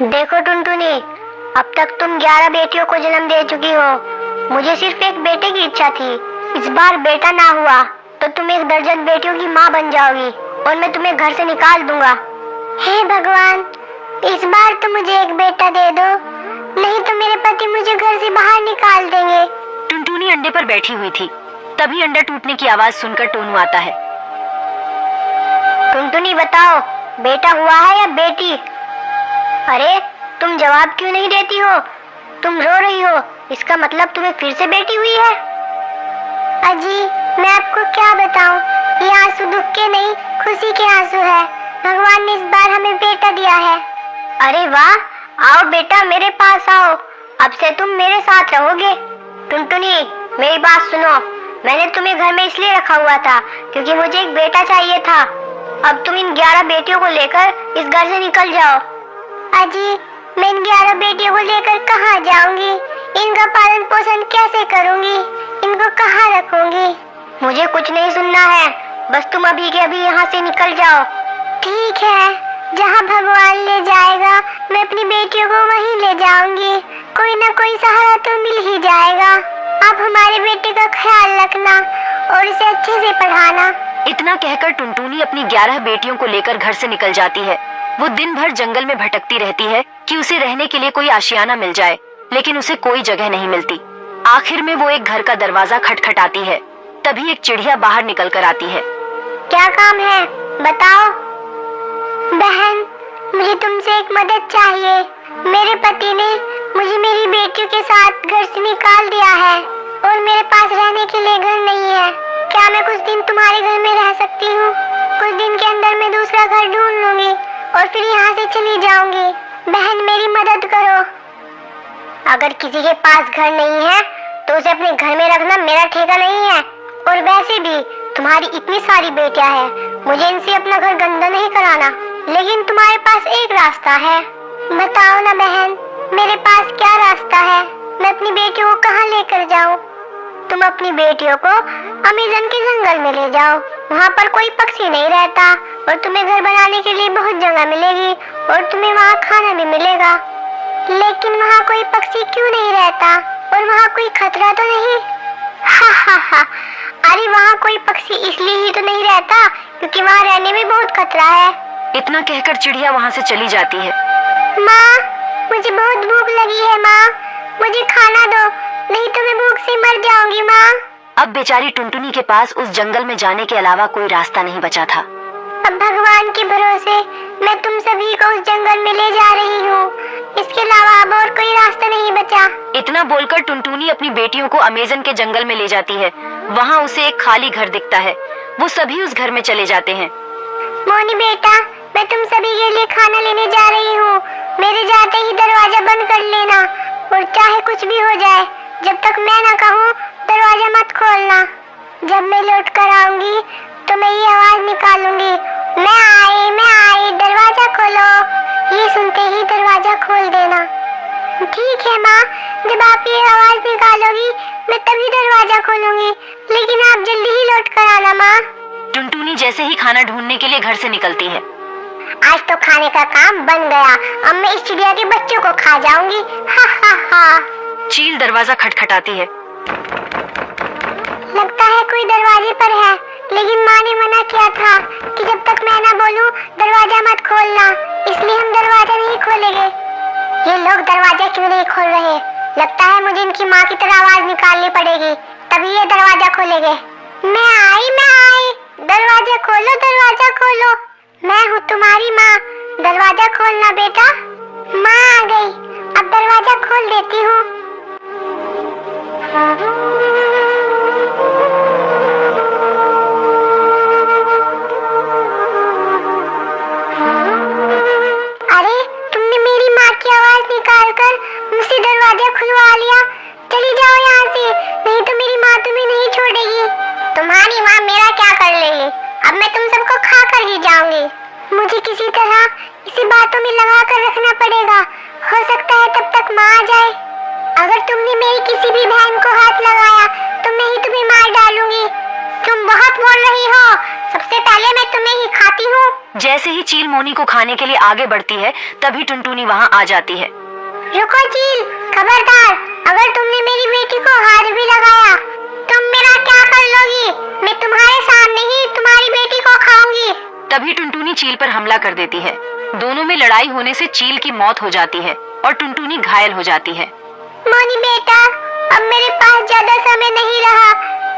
देखो टुनटुनी, अब तक तुम 11 बेटियों को जन्म दे चुकी हो। मुझे सिर्फ एक बेटे की इच्छा थी। इस बार बेटा ना हुआ तो तुम एक दर्जन बेटियों की माँ बन जाओगी और मैं तुम्हें घर से निकाल दूंगा। हे भगवान, इस बार तो मुझे एक बेटा दे दो, नहीं तो मेरे पति मुझे घर से बाहर निकाल देंगे। टुनटुनी अंडे पर बैठी हुई थी, तभी अंडा टूटने की आवाज सुनकर टोनू आता है। टुनटुनी बताओ, बेटा हुआ है या बेटी? अरे तुम जवाब क्यों नहीं देती हो? तुम रो रही हो, इसका मतलब तुम्हें फिर से बेटी हुई है। अजी, मैं आपको क्या बताऊं, ये आंसू दुख के नहीं खुशी के आंसू है। भगवान ने इस बार हमें बेटा दिया है। अरे वाह, आओ बेटा मेरे पास आओ, अब से तुम मेरे साथ रहोगे। टुनटुनी मेरी बात सुनो, मैंने तुम्हें घर में इसलिए रखा हुआ था क्योंकि मुझे एक बेटा चाहिए था। अब तुम इन 11 बेटियों को लेकर इस घर से निकल जाओ। अजी, मैं इन 11 बेटियों को लेकर कहाँ जाऊंगी? इनका पालन पोषण कैसे करूंगी? इनको कहाँ रखूंगी? मुझे कुछ नहीं सुनना है, बस तुम अभी के अभी यहाँ से निकल जाओ। ठीक है, जहाँ भगवान ले जाएगा मैं अपनी बेटियों को वहीं ले जाऊंगी। कोई ना कोई सहारा तो मिल ही जाएगा। आप हमारे बेटे का ख्याल रखना और इसे अच्छे से पढ़ाना। इतना कहकर टुनटुनी अपनी 11 बेटियों को लेकर घर से निकल जाती है। वो दिन भर जंगल में भटकती रहती है कि उसे रहने के लिए कोई आशियाना मिल जाए, लेकिन उसे कोई जगह नहीं मिलती। आखिर में वो एक घर का दरवाजा खटखटाती है, तभी एक चिड़िया बाहर निकल कर आती है। क्या काम है, बताओ। बहन, मुझे तुमसे एक मदद चाहिए। मेरे पति ने मुझे मेरी बेटियों के साथ घर से निकाल दिया है और मेरे पास रहने के लिए घर नहीं है। क्या मैं कुछ दिन तुम्हारे घर में रह सकती हूँ? कुछ दिन के अंदर मैं दूसरा घर ढूंढ लूंगी और फिर यहाँ से चली जाऊंगी। बहन मेरी मदद करो। अगर किसी के पास घर नहीं है तो उसे अपने घर में रखना मेरा ठेका नहीं है। और वैसे भी तुम्हारी इतनी सारी बेटियां हैं, मुझे इनसे अपना घर गंदा नहीं कराना। लेकिन तुम्हारे पास एक रास्ता है, बताओ ना बहन, मेरे पास क्या रास्ता है? मैं अपनी बेटियों को कहाँ लेकर जाऊँ? तुम अपनी बेटियों को अमेज़न के जंगल में ले जाओ, वहाँ पर कोई पक्षी नहीं रहता और तुम्हें घर बनाने के लिए बहुत जगह मिलेगी और तुम्हें वहाँ खाना भी मिलेगा। लेकिन वहाँ कोई पक्षी क्यों नहीं रहता और वहाँ कोई खतरा तो नहीं? हा हा हा, अरे वहाँ कोई पक्षी इसलिए ही तो नहीं रहता क्योंकि वहाँ रहने में बहुत खतरा है। इतना कहकर चिड़िया वहाँ से चली जाती है। माँ, मुझे बहुत भूख लगी है माँ, मुझे खाना दो, नहीं तो मैं भूख से मर जाऊंगी माँ। अब बेचारी टुनटुनी के पास उस जंगल में जाने के अलावा कोई रास्ता नहीं बचा था। अब भगवान के भरोसे मैं तुम सभी को उस जंगल में ले जा रही हूँ, इसके अलावा अब और कोई रास्ता नहीं बचा। इतना बोलकर टुनटुनी अपनी बेटियों को अमेज़न के जंगल में ले जाती है। वहाँ उसे एक खाली घर दिखता है, वो सभी उस घर में चले जाते हैं। मोनी बेटा, मैं तुम सभी के लिए खाना लेने जा रही हूँ, मेरे जाते ही दरवाजा बंद कर लेना और चाहे कुछ भी हो जाए, जब तक मैं ना कहूँ दरवाजा मत खोलना। जब मैं लौट कर आऊंगी तो मैं ये आवाज निकालूंगी, मैं आई, दरवाजा खोलो। ये सुनते ही दरवाजा खोल देना। ठीक है माँ, जब आप ये आवाज निकालोगी मैं तभी दरवाजा खोलूंगी, लेकिन आप जल्दी ही लौट कर आना माँ। टुनटुनी जैसे ही खाना ढूंढने के लिए घर से निकलती है। आज तो खाने का काम बन गया, अब मैं इस चिड़िया के बच्चों को खा जाऊंगी। हा हा हा। चील दरवाजा खटखटाती है। लगता है कोई दरवाजे पर है, लेकिन माँ ने मना किया था कि जब तक मैं ना बोलूं दरवाजा मत खोलना, इसलिए हम दरवाजा नहीं खोलेंगे। ये लोग दरवाजा क्यों नहीं खोल रहे? लगता है मुझे इनकी माँ की तरह आवाज निकालनी पड़ेगी, तभी ये दरवाजा खोलेंगे। मैं आई, दरवाजा खोलो, दरवाजा खोलो, मैं हूँ तुम्हारी माँ, दरवाजा खोलना बेटा। माँ आ गई, अब दरवाजा खोल देती हूँ। अरे तुमने मेरी माँ की आवाज निकालकर मुझसे दरवाजा खुलवा लिया। चली जाओ यहाँ से, नहीं तो मेरी माँ तुम्हें नहीं छोड़ेगी। तुम्हारी माँ मेरा क्या कर लेगी? अब मैं तुम सबको खा कर ही जाऊंगी। मुझे किसी तरह इसे बातों में लगा कर रखना पड़ेगा, हो सकता है तब तक माँ आ जाए। अगर तुमने मेरी किसी भी बहन को हाथ लगाया तो मैं ही तुम्हें मार डालूंगी। तुम बहुत बोल रही हो, सबसे पहले मैं तुम्हें ही खाती हूँ। जैसे ही चील मोनी को खाने के लिए आगे बढ़ती है, तभी टुनटुनी वहाँ आ जाती है। रुको चील, खबरदार, अगर तुमने मेरी बेटी को हाथ भी लगाया, तुम मेरा क्या कर लोगी? मैं तुम्हारे सामने ही तुम्हारी बेटी को खाऊंगी। तभी टुनटुनी चील पर हमला कर देती है। दोनों में लड़ाई होने से चील की मौत हो जाती है और टुनटुनी घायल हो जाती है। मोनी बेटा, अब मेरे पास ज्यादा समय नहीं रहा।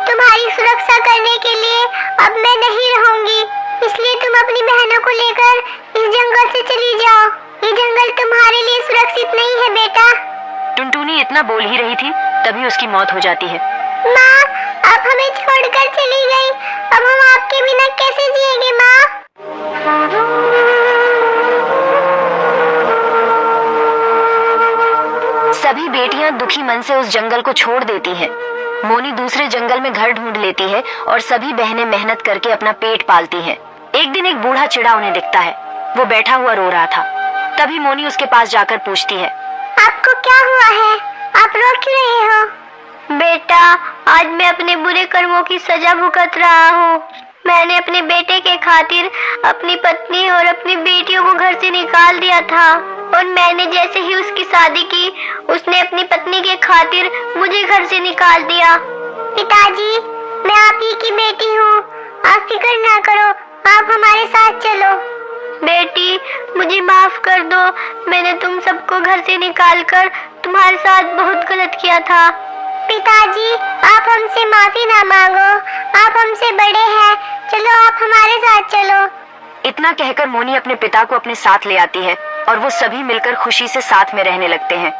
तुम्हारी सुरक्षा करने के लिए अब मैं नहीं रहूंगी, इसलिए तुम अपनी बहनों को लेकर इस जंगल से चली जाओ। ये जंगल तुम्हारे लिए सुरक्षित नहीं है बेटा। टुनटुनी इतना बोल ही रही थी, तभी उसकी मौत हो जाती है। माँ, आप हमें छोड़कर चली गई, अब हम आपके बिना कैसे जिएंगे माँ? सभी बेटियां दुखी मन से उस जंगल को छोड़ देती हैं। मोनी दूसरे जंगल में घर ढूंढ लेती है और सभी बहनें मेहनत करके अपना पेट पालती हैं। एक दिन एक बूढ़ा चिड़ा उन्हें दिखता है। वो बैठा हुआ रो रहा था। तभी मोनी उसके पास जाकर पूछती है, आपको क्या हुआ है? आप रो क्यों रहे हो? बेटा, आज मैं अपने बुरे कर्मों की सजा भुगत रहा हूँ। मैंने अपने बेटे के खातिर अपनी पत्नी और अपनी बेटियों को घर से निकाल दिया था, और मैंने जैसे ही उसकी शादी की, उसने अपनी पत्नी के खातिर मुझे घर से निकाल दिया। पिताजी, मैं आप ही की बेटी हूँ, आप फिक्र ना करो, आप हमारे साथ चलो। बेटी, मुझे माफ कर दो, मैंने तुम सबको घर से निकालकर तुम्हारे साथ बहुत गलत किया था। पिताजी, आप हमसे माफी ना मांगो, आप हमसे बड़े हैं, चलो आप हमारे साथ चलो। इतना कहकर मोनी अपने पिता को अपने साथ ले आती है और वो सभी मिलकर खुशी से साथ में रहने लगते हैं।